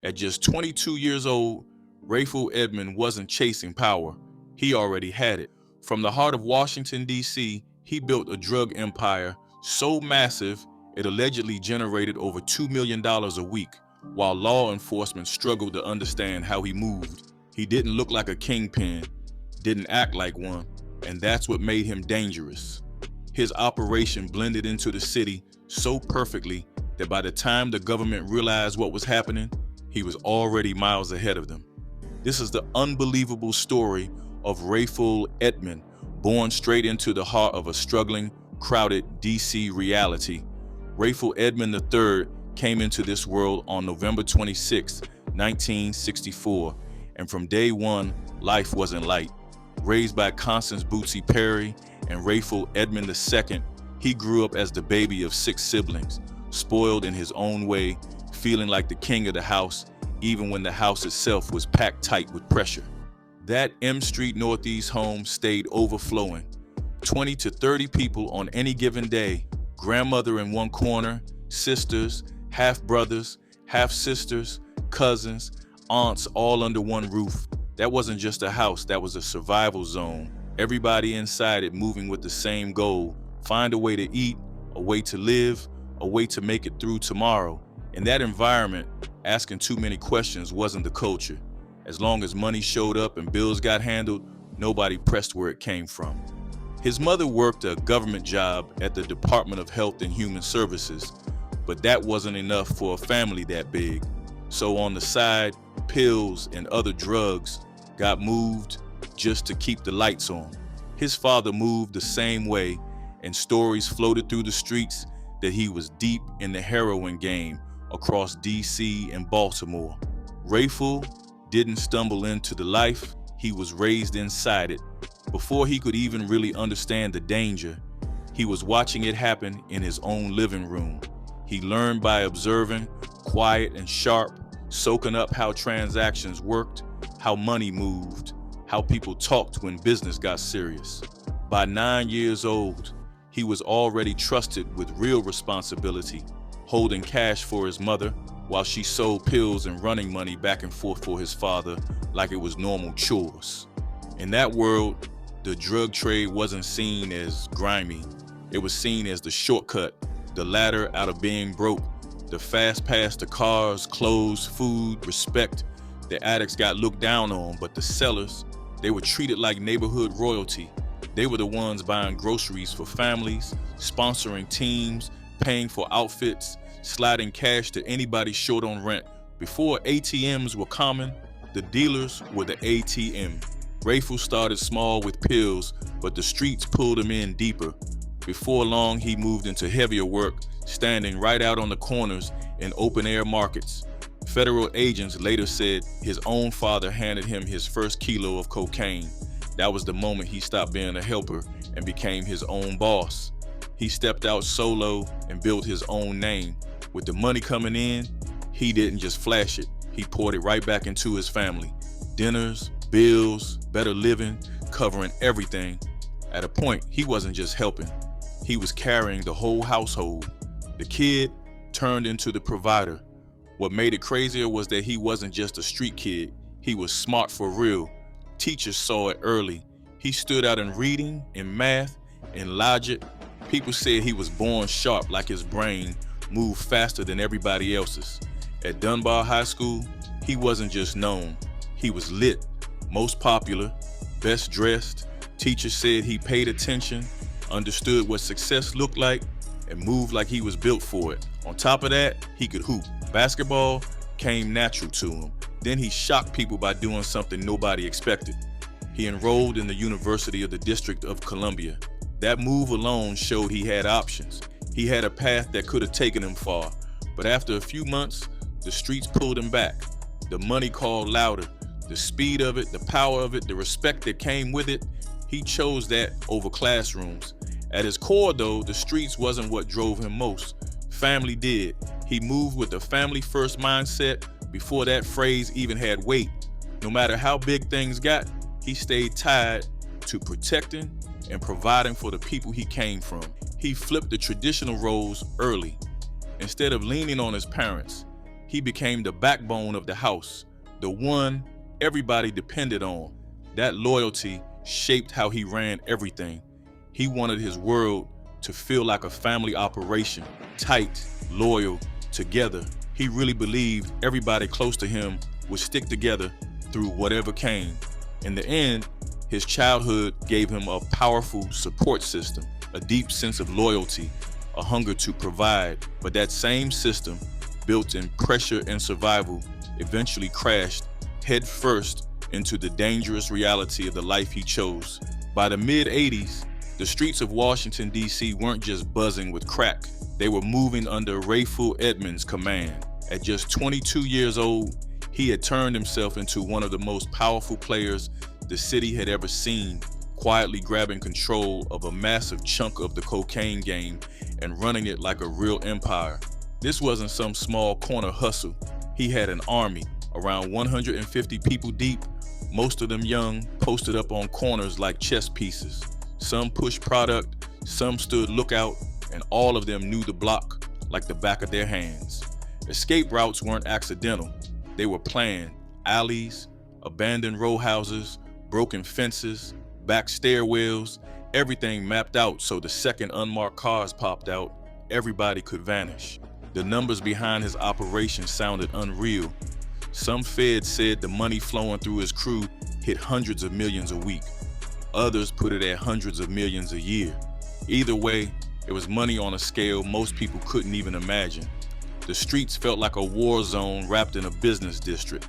At just 22 years old, Rayful Edmond wasn't chasing power. He already had it. From the heart of Washington, D.C., he built a drug empire so massive it allegedly generated over $2 million a week, while law enforcement struggled to understand how he moved. He didn't look like a kingpin, didn't act like one, and that's what made him dangerous. His operation blended into the city so perfectly that by the time the government realized what was happening, he was already miles ahead of them. This is the unbelievable story of Rayful Edmond, born straight into the heart of a struggling, crowded DC reality. Rayful Edmond III came into this world on November 26, 1964, and from day one, life wasn't light. Raised by Constance Bootsy Perry and Rayful Edmond II, he grew up as the baby of 6 siblings, spoiled in his own way, feeling like the king of the house, even when the house itself was packed tight with pressure. That M Street Northeast home stayed overflowing. 20 to 30 people on any given day, grandmother in one corner, sisters, half-brothers, half-sisters, cousins, aunts all under one roof. That wasn't just a house, that was a survival zone. Everybody inside it moving with the same goal: find a way to eat, a way to live, a way to make it through tomorrow. In that environment, asking too many questions wasn't the culture. As long as money showed up and bills got handled, nobody pressed where it came from. His mother worked a government job at the Department of Health and Human Services, but that wasn't enough for a family that big. So on the side, pills and other drugs got moved just to keep the lights on. His father moved the same way, and stories floated through the streets that he was deep in the heroin game across DC and Baltimore. Rayful didn't stumble into the life, he was raised inside it. Before he could even really understand the danger, he was watching it happen in his own living room. He learned by observing, quiet and sharp, soaking up how transactions worked, how money moved, how people talked when business got serious. By 9 years old, he was already trusted with real responsibility, holding cash for his mother while she sold pills and running money back and forth for his father like it was normal chores. In that world, the drug trade wasn't seen as grimy. It was seen as the shortcut, the ladder out of being broke, the fast pass to cars, clothes, food, respect. The addicts got looked down on, but the sellers, they were treated like neighborhood royalty. They were the ones buying groceries for families, sponsoring teams, paying for outfits, sliding cash to anybody short on rent. Before ATMs were common, the dealers were the ATM. Rayful started small with pills, but the streets pulled him in deeper. Before long, he moved into heavier work, standing right out on the corners in open-air markets. Federal agents later said his own father handed him his first kilo of cocaine. That was the moment he stopped being a helper and became his own boss. He stepped out solo and built his own name. With the money coming in, he didn't just flash it, he poured it right back into his family. Dinners, bills, better living, covering everything. At a point, he wasn't just helping, he was carrying the whole household. The kid turned into the provider. What made it crazier was that he wasn't just a street kid, he was smart for real. Teachers saw it early. He stood out in reading, in math, in logic. People said he was born sharp, like his brain moved faster than everybody else's. At Dunbar High School, he wasn't just known, he was lit, most popular, best dressed. Teachers said he paid attention, understood what success looked like, and moved like he was built for it. On top of that, he could hoop. Basketball came natural to him. Then he shocked people by doing something nobody expected. He enrolled in the University of the District of Columbia. That move alone showed he had options. He had a path that could have taken him far. But after a few months, the streets pulled him back. The money called louder. The speed of it, the power of it, the respect that came with it, he chose that over classrooms. At his core though, the streets wasn't what drove him most. Family did. He moved with a family-first mindset before that phrase even had weight. No matter how big things got, he stayed tied to protecting and providing for the people he came from. He flipped the traditional roles early. Instead of leaning on his parents, He became the backbone of the house, the one everybody depended on. That loyalty shaped how he ran everything. He wanted his world to feel like a family operation, tight, loyal, together. He really believed everybody close to him would stick together through whatever came. In the end, his childhood gave him a powerful support system, a deep sense of loyalty, a hunger to provide. But that same system, built in pressure and survival, eventually crashed head first into the dangerous reality of the life he chose. By the mid-'80s, the streets of Washington, D.C. weren't just buzzing with crack. They were moving under Rayful Edmond's command. At just 22 years old, he had turned himself into one of the most powerful players the city had ever seen, quietly grabbing control of a massive chunk of the cocaine game and running it like a real empire. This wasn't some small corner hustle. He had an army, around 150 people deep, most of them young, posted up on corners like chess pieces. Some pushed product, some stood lookout, and all of them knew the block like the back of their hands. Escape routes weren't accidental. They were planned. Alleys, abandoned row houses, broken fences, back stairwells, everything mapped out so the second unmarked cars popped out, everybody could vanish. The numbers behind his operation sounded unreal. Some feds said the money flowing through his crew hit hundreds of millions a week. Others put it at hundreds of millions a year. Either way, it was money on a scale most people couldn't even imagine. The streets felt like a war zone wrapped in a business district.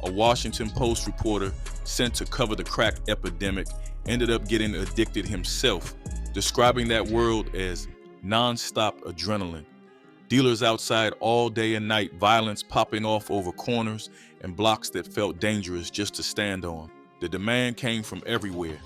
A Washington Post reporter sent to cover the crack epidemic ended up getting addicted himself, describing that world as non-stop adrenaline. Dealers outside all day and night, violence popping off over corners and blocks that felt dangerous just to stand on. The demand came from everywhere,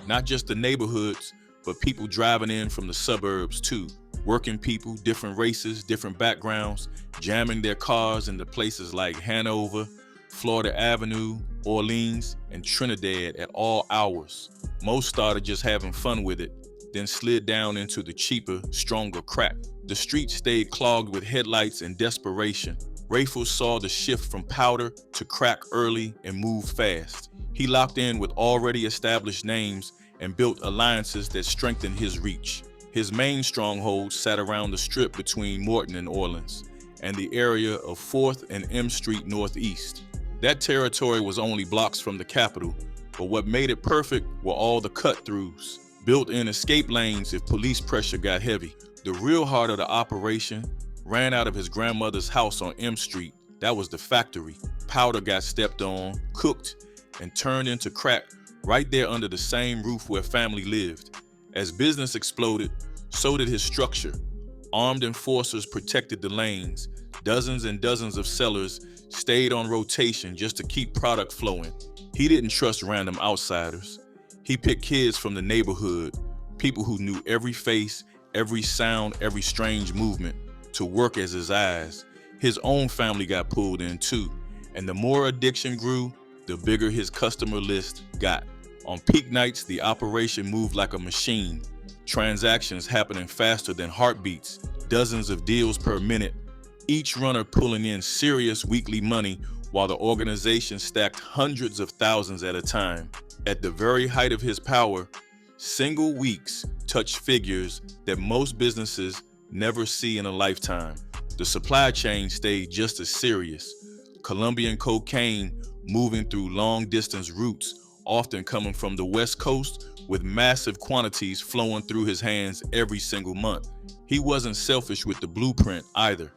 not just the neighborhoods, but people driving in from the suburbs too. Working people, different races, different backgrounds, jamming their cars into places like Hanover, Florida Avenue, Orleans, and Trinidad at all hours. Most started just having fun with it, then slid down into the cheaper, stronger crack. The streets stayed clogged with headlights and desperation. Rayful saw the shift from powder to crack early and moved fast. He locked in with already established names and built alliances that strengthened his reach. His main stronghold sat around the strip between Morton and Orleans, and the area of 4th and M Street Northeast. That territory was only blocks from the capital, but what made it perfect were all the cut-throughs, built-in escape lanes if police pressure got heavy. The real heart of the operation ran out of his grandmother's house on M Street. That was the factory. Powder got stepped on, cooked, and turned into crack right there under the same roof where family lived. As business exploded, so did his structure. Armed enforcers protected the lanes. Dozens and dozens of sellers stayed on rotation just to keep product flowing. He didn't trust random outsiders. He picked kids from the neighborhood, people who knew every face, every sound, every strange movement, to work as his eyes. His own family got pulled in too, and the more addiction grew, the bigger his customer list got. On peak nights, the operation moved like a machine, transactions happening faster than heartbeats, dozens of deals per minute, each runner pulling in serious weekly money while the organization stacked hundreds of thousands at a time. At the very height of his power, single weeks touched figures that most businesses never see in a lifetime. The supply chain stayed just as serious. Colombian cocaine moving through long-distance routes, often coming from the West Coast, with massive quantities flowing through his hands every single month. He wasn't selfish with the blueprint either.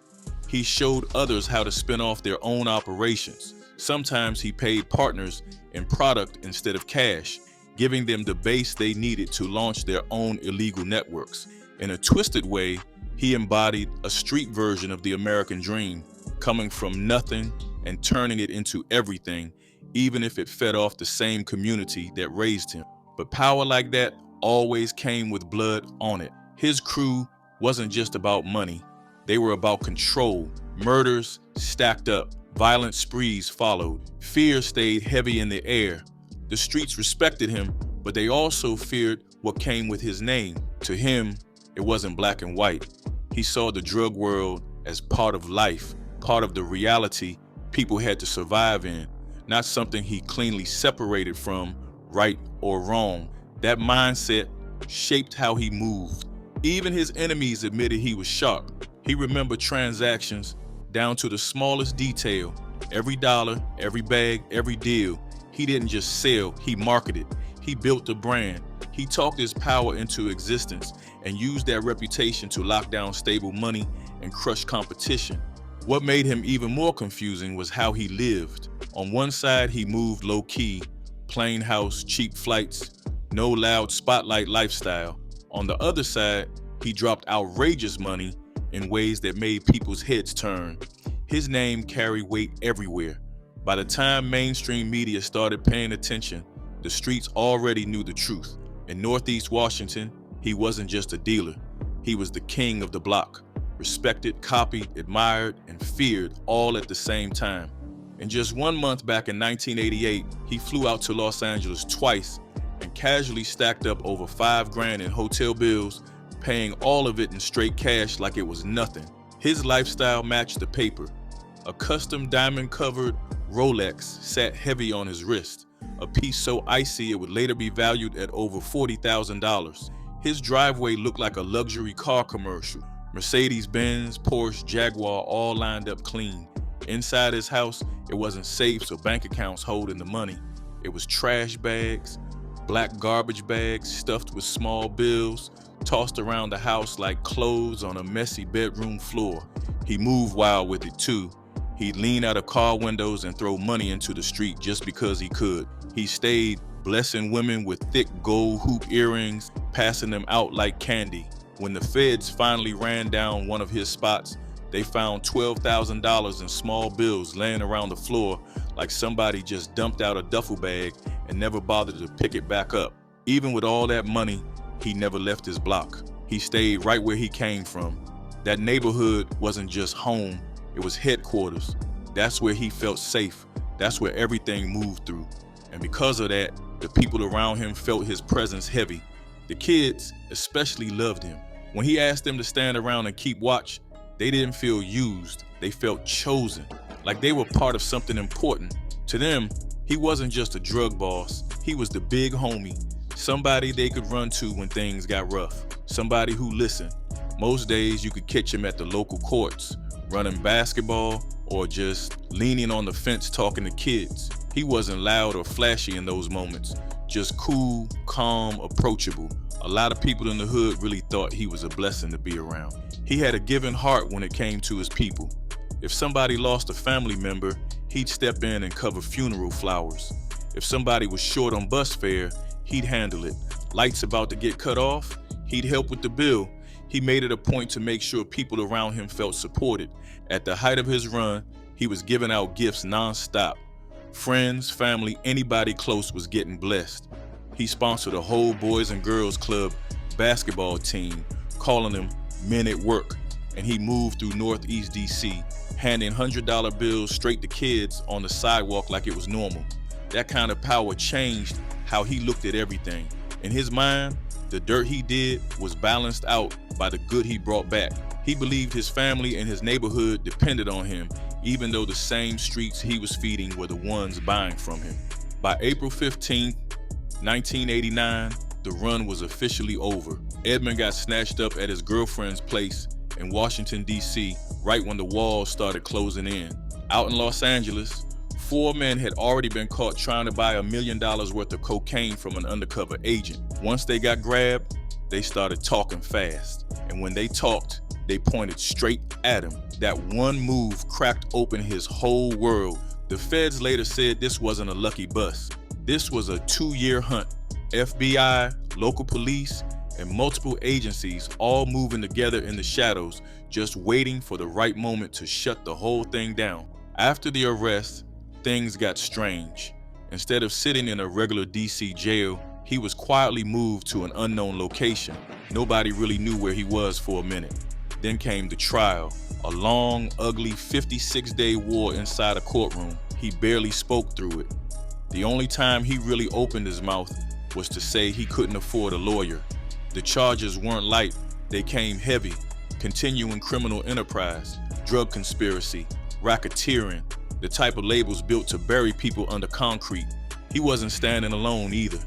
He showed others how to spin off their own operations. Sometimes he paid partners in product instead of cash, giving them the base they needed to launch their own illegal networks. In a twisted way, he embodied a street version of the American dream, coming from nothing and turning it into everything, even if it fed off the same community that raised him. But power like that always came with blood on it. His crew wasn't just about money. They were about control. Murders stacked up. Violent sprees followed. Fear stayed heavy in the air. The streets respected him, but they also feared what came with his name. To him, it wasn't black and white. He saw the drug world as part of life, part of the reality people had to survive in, not something he cleanly separated from, right or wrong. That mindset shaped how he moved. Even his enemies admitted he was sharp. He remembered transactions down to the smallest detail. Every dollar, every bag, every deal. He didn't just sell, he marketed. He built a brand. He talked his power into existence and used that reputation to lock down stable money and crush competition. What made him even more confusing was how he lived. On one side, he moved low-key, plain house, cheap flights, no loud spotlight lifestyle. On the other side, he dropped outrageous money in ways that made people's heads turn. His name carried weight everywhere. By the time mainstream media started paying attention, the streets already knew the truth. In Northeast Washington, he wasn't just a dealer. He was the king of the block, respected, copied, admired, and feared all at the same time. In just 1 month back in 1988, he flew out to Los Angeles twice and casually stacked up over $5 grand in hotel bills, paying all of it in straight cash like it was nothing. His lifestyle matched the paper. A custom diamond-covered Rolex sat heavy on his wrist, a piece so icy it would later be valued at over $40,000. His driveway looked like a luxury car commercial. Mercedes-Benz, Porsche, Jaguar all lined up clean. Inside his house, it wasn't safes or bank accounts holding the money. It was trash bags, black garbage bags stuffed with small bills, tossed around the house like clothes on a messy bedroom floor. He moved wild with it too. He'd lean out of car windows and throw money into the street just because he could. He stayed blessing women with thick gold hoop earrings, passing them out like candy. When the feds finally ran down one of his spots, they found $12,000 in small bills laying around the floor like somebody just dumped out a duffel bag and never bothered to pick it back up. Even with all that money, he never left his block. He stayed right where he came from. That neighborhood wasn't just home, it was headquarters. That's where he felt safe. That's where everything moved through. And because of that, the people around him felt his presence heavy. The kids especially loved him. When he asked them to stand around and keep watch, they didn't feel used. They felt chosen, like they were part of something important. To them, he wasn't just a drug boss. He was the big homie, somebody they could run to when things got rough, somebody who listened. Most days you could catch him at the local courts, running basketball or just leaning on the fence talking to kids. He wasn't loud or flashy in those moments, just cool, calm, approachable. A lot of people in the hood really thought he was a blessing to be around. He had a giving heart when it came to his people. If somebody lost a family member, he'd step in and cover funeral flowers. If somebody was short on bus fare, he'd handle it. Lights about to get cut off, he'd help with the bill. He made it a point to make sure people around him felt supported. At the height of his run, he was giving out gifts nonstop. Friends, family, anybody close was getting blessed. He sponsored a whole Boys and Girls Club basketball team, calling them Men at Work, and he moved through Northeast DC, handing $100 bills straight to kids on the sidewalk like it was normal. That kind of power changed how he looked at everything. In his mind, the dirt he did was balanced out by the good he brought back. He believed his family and his neighborhood depended on him, even though the same streets he was feeding were the ones buying from him. By April 15, 1989, the run was officially over. Edmond got snatched up at his girlfriend's place in Washington, D.C., right when the walls started closing in. Out in Los Angeles, 4 men had already been caught trying to buy $1 million worth of cocaine from an undercover agent. Once they got grabbed, they started talking fast. And when they talked, they pointed straight at him. That one move cracked open his whole world. The feds later said this wasn't a lucky bust. This was a 2-year hunt. FBI, local police, and multiple agencies all moving together in the shadows, just waiting for the right moment to shut the whole thing down. After the arrest, things got strange. Instead of sitting in a regular DC jail, he was quietly moved to an unknown location. Nobody really knew where he was for a minute. Then came the trial, a long, ugly 56-day war inside a courtroom. He barely spoke through it. The only time he really opened his mouth was to say he couldn't afford a lawyer. The charges weren't light, they came heavy. Continuing criminal enterprise, drug conspiracy, racketeering, the type of labels built to bury people under concrete. He wasn't standing alone either.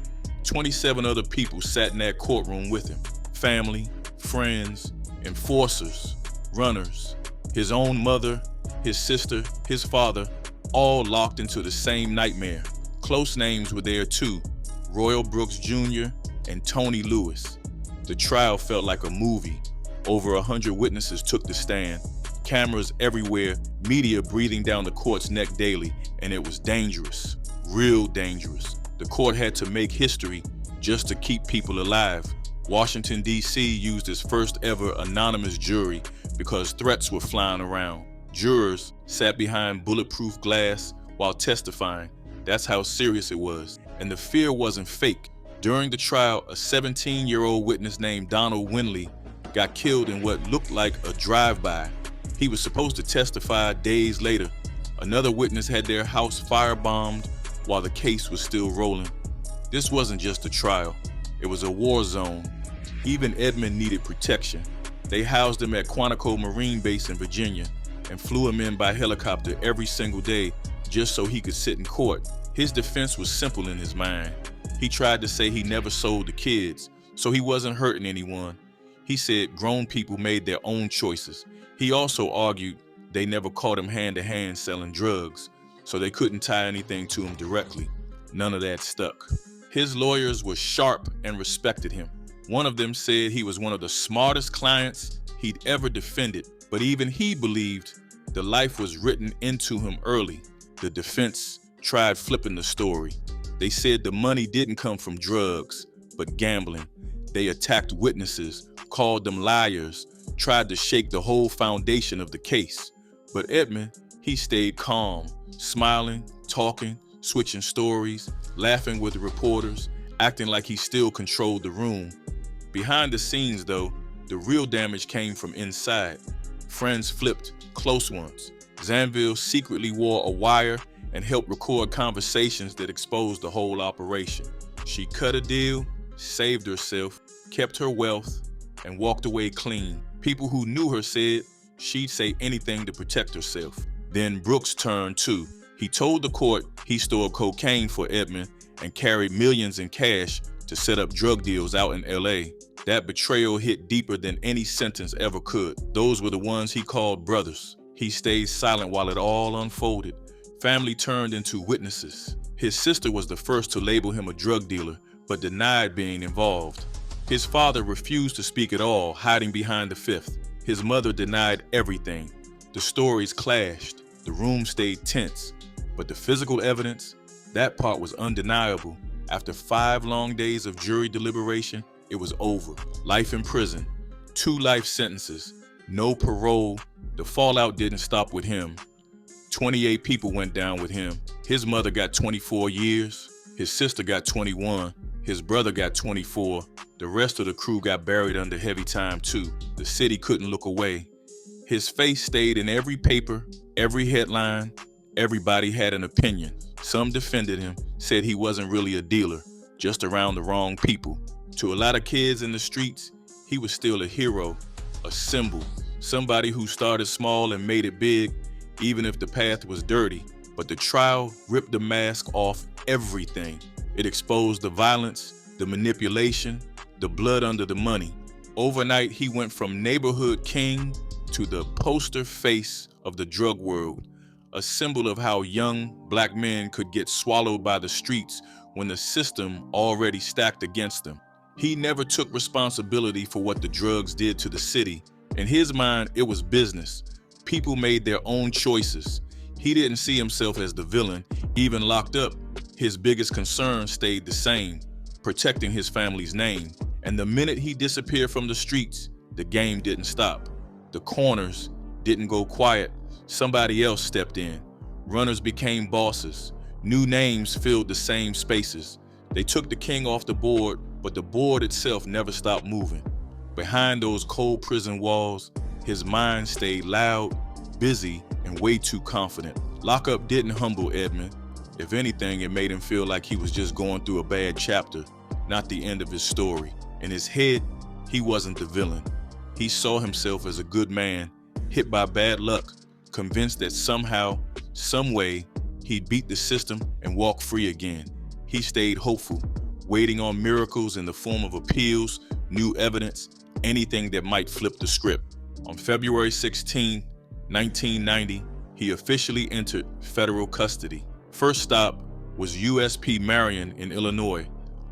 27 other people sat in that courtroom with him. Family, friends, enforcers, runners, his own mother, his sister, his father, all locked into the same nightmare. Close names were there too, Royal Brooks Jr. and Tony Lewis. The trial felt like a movie. Over 100 witnesses took the stand, cameras everywhere, media breathing down the court's neck daily, and it was dangerous, real dangerous. The court had to make history just to keep people alive. Washington, D.C. used its first ever anonymous jury because threats were flying around. Jurors sat behind bulletproof glass while testifying. That's how serious it was. And the fear wasn't fake. During the trial, a 17-year-old witness named Donald Winley got killed in what looked like a drive-by. He was supposed to testify days later. Another witness had their house firebombed while the case was still rolling. This wasn't just a trial, it was a war zone. Even Edmond needed protection. They housed him at Quantico Marine Base in Virginia and flew him in by helicopter every single day just so he could sit in court. His defense was simple in his mind. He tried to say he never sold the kids, so he wasn't hurting anyone. He said grown people made their own choices. He also argued they never caught him hand-to-hand selling drugs, so they couldn't tie anything to him directly. None of that stuck. His lawyers were sharp and respected him. One of them said he was one of the smartest clients he'd ever defended, but even he believed the life was written into him early. The defense tried flipping the story. They said the money didn't come from drugs, but gambling. They attacked witnesses, called them liars, tried to shake the whole foundation of the case. But Edmond, he stayed calm, smiling, talking, switching stories, laughing with the reporters, acting like he still controlled the room. Behind the scenes, though, the real damage came from inside. Friends flipped, close ones. Zanville secretly wore a wire and helped record conversations that exposed the whole operation. She cut a deal, saved herself, kept her wealth, and walked away clean. People who knew her said she'd say anything to protect herself. Then Brooks turned too. He told the court he stored cocaine for Edmond and carried millions in cash to set up drug deals out in LA. That betrayal hit deeper than any sentence ever could. Those were the ones he called brothers. He stayed silent while it all unfolded. Family turned into witnesses. His sister was the first to label him a drug dealer, but denied being involved. His father refused to speak at all, hiding behind the fifth. His mother denied everything. The stories clashed. The room stayed tense. But the physical evidence, that part was undeniable. After 5 long days of jury deliberation, it was over. Life in prison, 2 life sentences, no parole. The fallout didn't stop with him. 28 people went down with him. His mother got 24 years. His sister got 21. His brother got 24. The rest of the crew got buried under heavy time too. The city couldn't look away. His face stayed in every paper, every headline. Everybody had an opinion. Some defended him, said he wasn't really a dealer, just around the wrong people. To a lot of kids in the streets, he was still a hero, a symbol, somebody who started small and made it big, even if the path was dirty. But the trial ripped the mask off everything. It exposed the violence, the manipulation, the blood under the money. Overnight, he went from neighborhood king to the poster face of the drug world, a symbol of how young black men could get swallowed by the streets when the system already stacked against them. He never took responsibility for what the drugs did to the city. In his mind, it was business. People made their own choices. He didn't see himself as the villain. Even locked up, his biggest concern stayed the same, protecting his family's name. And the minute he disappeared from the streets, the game didn't stop. The corners didn't go quiet. Somebody else stepped in. Runners became bosses. New names filled the same spaces. They took the king off the board, but the board itself never stopped moving. Behind those cold prison walls, his mind stayed loud, busy, and way too confident. Lockup didn't humble Edmond. If anything, it made him feel like he was just going through a bad chapter, not the end of his story. In his head, he wasn't the villain. He saw himself as a good man, hit by bad luck, convinced that somehow, some way, he'd beat the system and walk free again. He stayed hopeful, waiting on miracles in the form of appeals, new evidence, anything that might flip the script. On February 16, 1990, he officially entered federal custody. First stop was USP Marion in Illinois,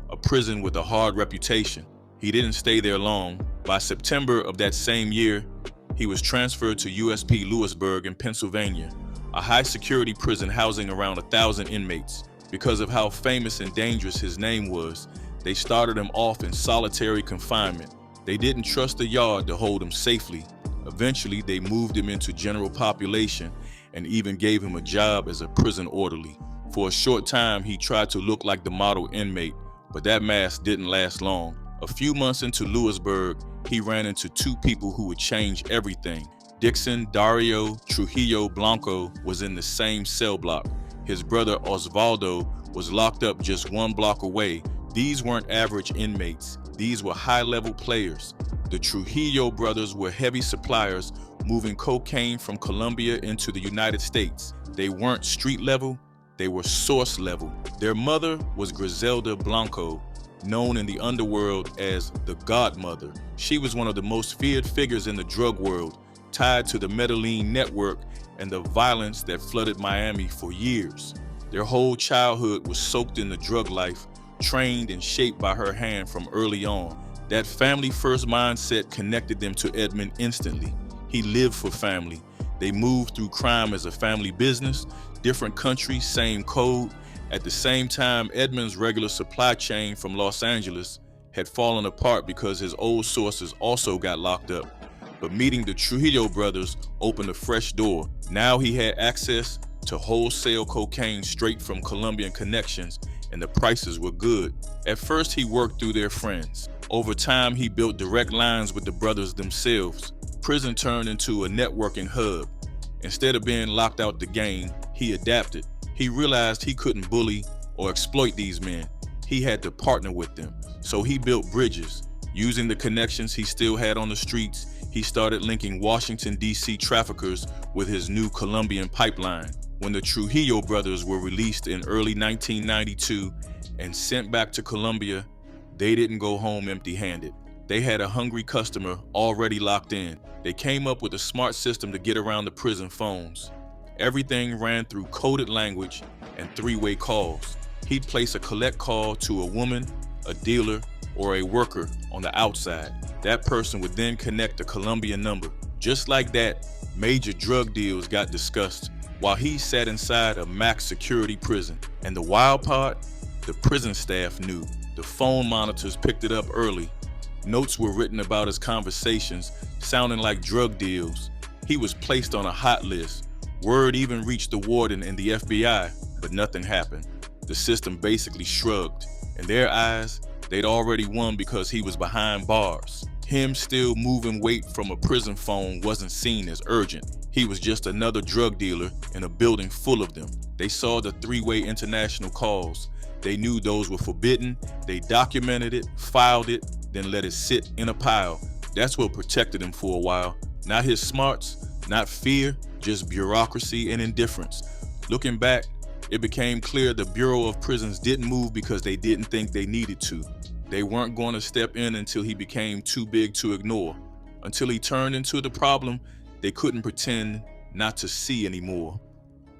a prison with a hard reputation. He didn't stay there long. By September of that same year, he was transferred to USP Lewisburg in Pennsylvania, a high-security prison housing around 1,000 inmates. Because of how famous and dangerous his name was, they started him off in solitary confinement. They didn't trust the yard to hold him safely. Eventually, they moved him into general population and even gave him a job as a prison orderly. For a short time, he tried to look like the model inmate, but that mask didn't last long. A few months into Lewisburg, he ran into two people who would change everything. Dixon Dario Trujillo Blanco was in the same cell block. His brother Osvaldo was locked up just one block away. These weren't average inmates. These were high-level players. The Trujillo brothers were heavy suppliers, moving cocaine from Colombia into the United States. They weren't street level, they were source level. Their mother was Griselda Blanco, known in the underworld as the Godmother. She was one of the most feared figures in the drug world, tied to the Medellin network and the violence that flooded Miami for years. Their whole childhood was soaked in the drug life, trained and shaped by her hand from early on. That family-first mindset connected them to Edmond instantly. He lived for family. They moved through crime as a family business, different countries, same code. At the same time, Edmond's regular supply chain from Los Angeles had fallen apart because his old sources also got locked up. But meeting the Trujillo brothers opened a fresh door. Now he had access to wholesale cocaine straight from Colombian connections, and the prices were good. At first, he worked through their friends. Over time, he built direct lines with the brothers themselves. Prison turned into a networking hub. Instead of being locked out the game, he adapted. He realized he couldn't bully or exploit these men. He had to partner with them. So he built bridges. Using the connections he still had on the streets, he started linking Washington, D.C. traffickers with his new Colombian pipeline. When the Trujillo brothers were released in early 1992 and sent back to Colombia, they didn't go home empty-handed. They had a hungry customer already locked in. They came up with a smart system to get around the prison phones. Everything ran through coded language and three-way calls. He'd place a collect call to a woman, a dealer, or a worker on the outside. That person would then connect a Colombian number. Just like that, major drug deals got discussed while he sat inside a max security prison. And the wild part, the prison staff knew. The phone monitors picked it up early. Notes were written about his conversations, sounding like drug deals. He was placed on a hot list. Word even reached the warden and the FBI, but nothing happened. The system basically shrugged. In their eyes, they'd already won because he was behind bars. Him still moving weight from a prison phone wasn't seen as urgent. He was just another drug dealer in a building full of them. They saw the three-way international calls. They knew those were forbidden. They documented it, filed it, then let it sit in a pile. That's what protected him for a while. Not his smarts, not fear, just bureaucracy and indifference. Looking back, it became clear the Bureau of Prisons didn't move because they didn't think they needed to. They weren't going to step in until he became too big to ignore. Until he turned into the problem, they couldn't pretend not to see anymore.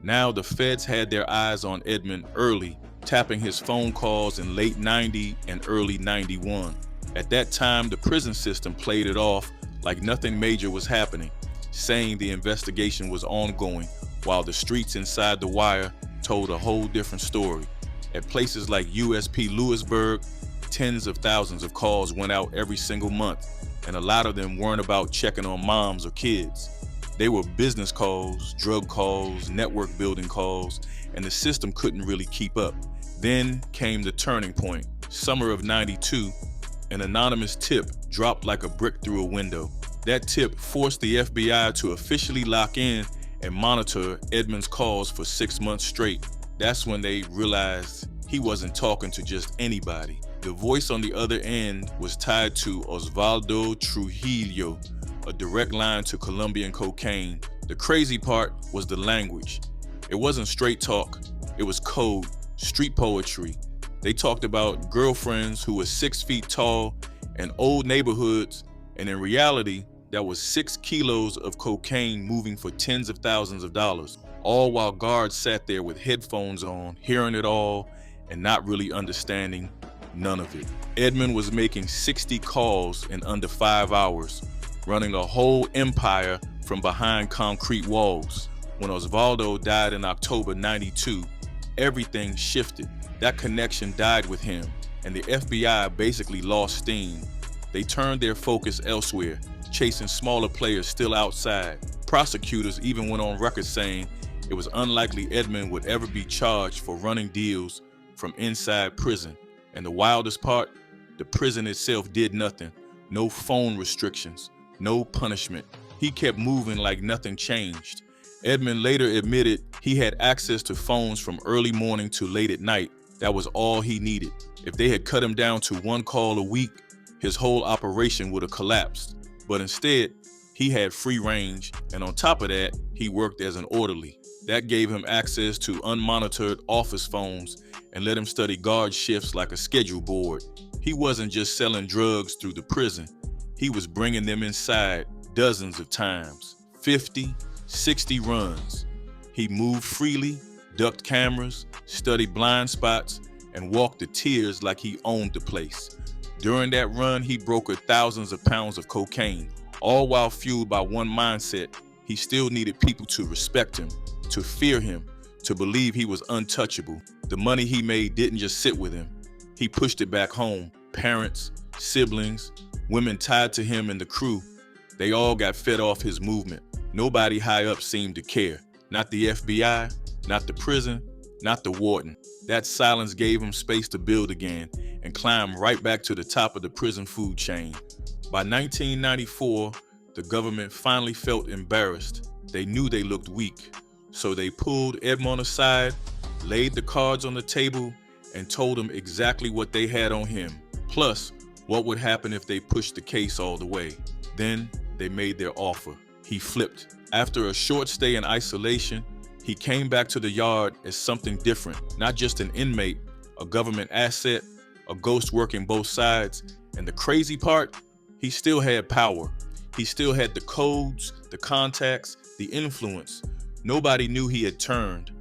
Now the feds had their eyes on Edmond early, tapping his phone calls in late 90 and early 91. At that time, the prison system played it off like nothing major was happening, saying the investigation was ongoing, while the streets inside the wire told a whole different story. At places like USP Lewisburg, tens of thousands of calls went out every single month, and a lot of them weren't about checking on moms or kids. They were business calls, drug calls, network building calls, and the system couldn't really keep up. Then came the turning point. Summer of '92, an anonymous tip dropped like a brick through a window. That tip forced the FBI to officially lock in and monitor Edmond's calls for 6 months straight. That's when they realized he wasn't talking to just anybody. The voice on the other end was tied to Osvaldo Trujillo, a direct line to Colombian cocaine, The crazy part was the language. It wasn't straight talk, it was code, street poetry. They talked about girlfriends who were 6 feet tall and old neighborhoods, and in reality, that was 6 kilos of cocaine moving for tens of thousands of dollars, all while guards sat there with headphones on, hearing it all and not really understanding none of it. Edmond was making 60 calls in under 5 hours, running a whole empire from behind concrete walls. When Osvaldo died in October '92, everything shifted. That connection died with him, and the FBI basically lost steam. They turned their focus elsewhere, chasing smaller players still outside. Prosecutors even went on record saying it was unlikely Edmond would ever be charged for running deals from inside prison. And the wildest part, the prison itself did nothing. No phone restrictions, no punishment. He kept moving like nothing changed. Edmond later admitted he had access to phones from early morning to late at night. That was all he needed. If they had cut him down to 1 call a week, his whole operation would have collapsed. But instead, he had free range, and on top of that, he worked as an orderly. That gave him access to unmonitored office phones and let him study guard shifts like a schedule board. He wasn't just selling drugs through the prison. He was bringing them inside dozens of times, 50, 60 runs. He moved freely, ducked cameras, studied blind spots, and walked the tiers like he owned the place. During that run, he brokered thousands of pounds of cocaine, all while fueled by one mindset. He still needed people to respect him, to fear him, to believe he was untouchable. The money he made didn't just sit with him. He pushed it back home. Parents, siblings, women tied to him and the crew, they all got fed off his movement. Nobody high up seemed to care. Not the FBI, not the prison, not the warden. That silence gave him space to build again and climb right back to the top of the prison food chain. By 1994, the government finally felt embarrassed. They knew they looked weak. So they pulled Edmond aside, laid the cards on the table, and told him exactly what they had on him, plus what would happen if they pushed the case all the way. Then they made their offer. He flipped. After a short stay in isolation, he came back to the yard as something different, not just an inmate, a government asset, a ghost working both sides. And the crazy part, he still had power. He still had the codes, the contacts, the influence. Nobody knew he had turned.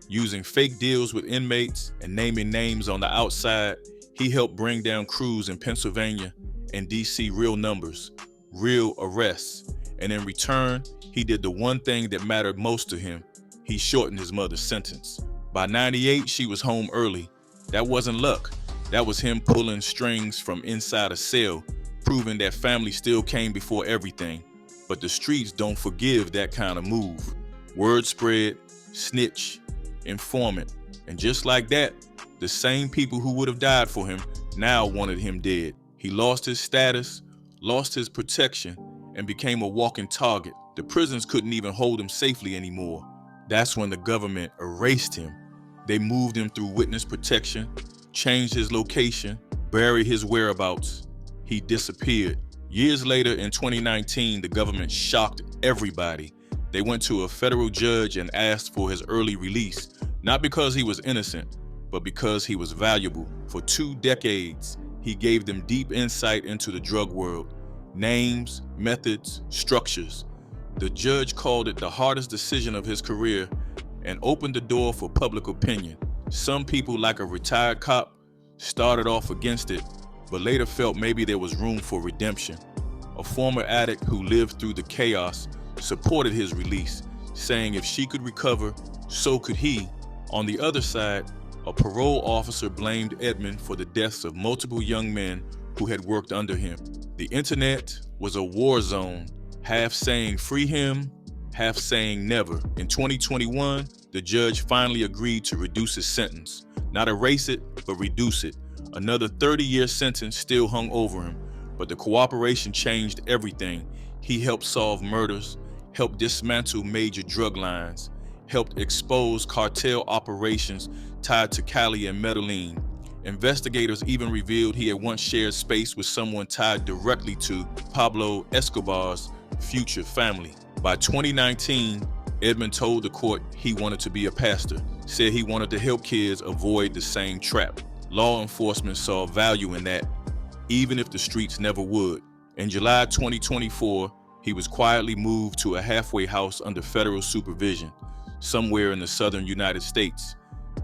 Using fake deals with inmates and naming names on the outside, he helped bring down crews in Pennsylvania and DC real numbers, real arrests. And in return, he did the one thing that mattered most to him. He shortened his mother's sentence. By '98, she was home early. That wasn't luck. That was him pulling strings from inside a cell, proving that family still came before everything. But the streets don't forgive that kind of move. Word spread, snitch, informant. And just like that, the same people who would have died for him now wanted him dead. He lost his status, lost his protection, and became a walking target. The prisons couldn't even hold him safely anymore. That's when the government erased him. They moved him through witness protection, changed his location, buried his whereabouts. He disappeared. Years later, in 2019, the government shocked everybody. They went to a federal judge and asked for his early release, not because he was innocent, but because he was valuable. For 2 decades, he gave them deep insight into the drug world, names, methods, structures. The judge called it the hardest decision of his career and opened the door for public opinion. Some people, like a retired cop, started off against it, but later felt maybe there was room for redemption. A former addict who lived through the chaos supported his release, saying if she could recover, so could he. On the other side, a parole officer blamed Edmond for the deaths of multiple young men who had worked under him. The internet was a war zone, half saying free him, half saying never. In 2021, the judge finally agreed to reduce his sentence. Not erase it, but reduce it. Another 30-year sentence still hung over him, but the cooperation changed everything. He helped solve murders, helped dismantle major drug lines, helped expose cartel operations tied to Cali and Medellin. Investigators even revealed he had once shared space with someone tied directly to Pablo Escobar's future family. By 2019, Edmond told the court he wanted to be a pastor, said he wanted to help kids avoid the same trap. Law enforcement saw value in that, even if the streets never would. In July 2024, he was quietly moved to a halfway house under federal supervision, somewhere in the southern United States.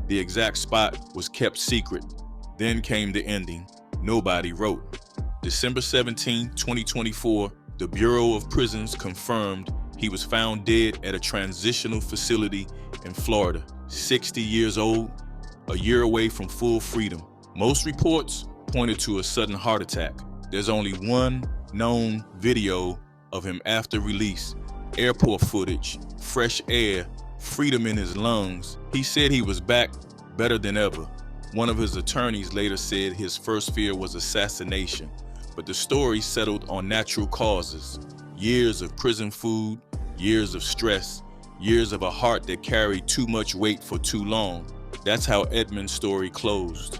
The exact spot was kept secret. Then came the ending. Nobody wrote. December 17, 2024, the Bureau of Prisons confirmed he was found dead at a transitional facility in Florida, 60 years old, a year away from full freedom. Most reports pointed to a sudden heart attack. There's only one known video of him after release, airport footage, fresh air, freedom in his lungs. He said he was back better than ever. One of his attorneys later said his first fear was assassination, but the story settled on natural causes. Years of prison food, years of stress, years of a heart that carried too much weight for too long. That's how Edmond's story closed.